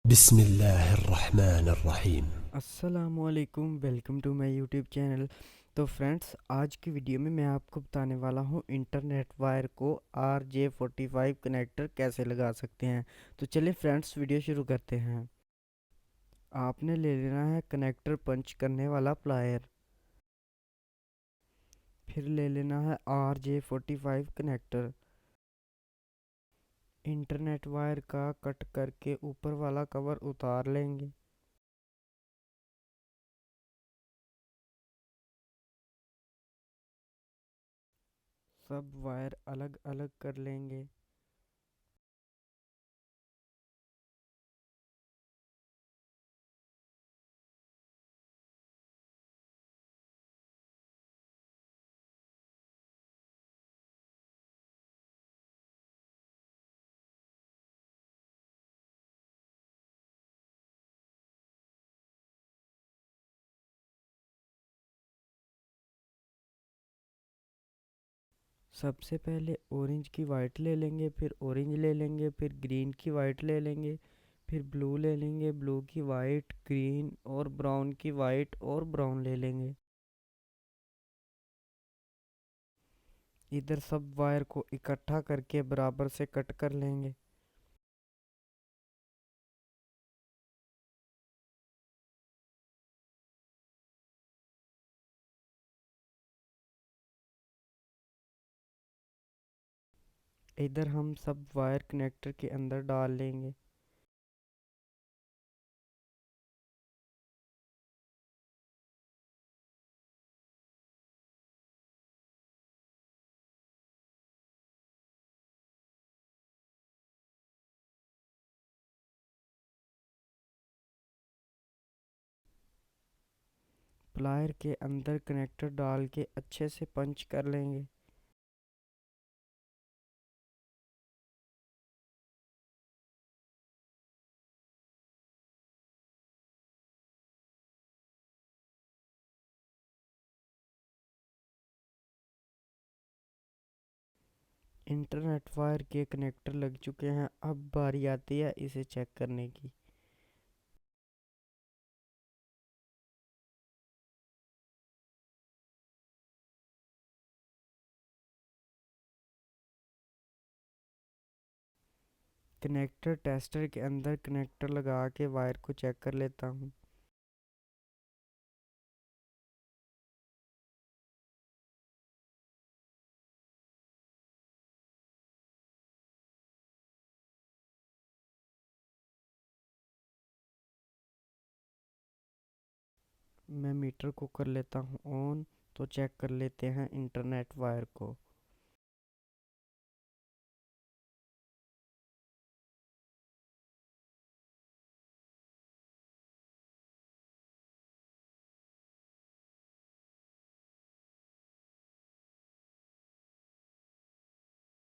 बिस्मिल्लाहिर्रहमानिर्रहीम। अस्सलामुअलैकुम, welcome to my YouTube channel. तो फ्रेंड्स, आज की वीडियो में मैं आपको बताने वाला हूँ इंटरनेट वायर को RJ45 कनेक्टर कैसे लगा सकते हैं। तो चलिए फ्रेंड्स, वीडियो शुरू करते हैं। आपने ले लेना है कनेक्टर पंच करने वाला प्लायर। फिर ले लेना है RJ45 कनेक्टर। इंटरनेट वायर का कट करके ऊपर वाला कवर उतार लेंगे। सब वायर अलग अलग कर लेंगे। सबसे पहले ऑरेंज की वाइट ले लेंगे, फिर ऑरेंज ले लेंगे, फिर ग्रीन की वाइट ले लेंगे, फिर ब्लू ले लेंगे, ब्लू की वाइट, ग्रीन और ब्राउन की वाइट और ब्राउन ले लेंगे। इधर सब वायर को इकट्ठा करके बराबर से कट कर लेंगे। इधर हम सब वायर कनेक्टर के अंदर डाल लेंगे। प्लायर के अंदर कनेक्टर डाल के अच्छे से पंच कर लेंगे। इंटरनेट वायर के कनेक्टर लग चुके हैं, अब बारी आती है इसे चेक करने की। कनेक्टर टेस्टर के अंदर कनेक्टर लगा के वायर को चेक कर लेता हूँ। मैं मीटर को कर लेता हूँ ऑन। तो चेक कर लेते हैं इंटरनेट वायर को।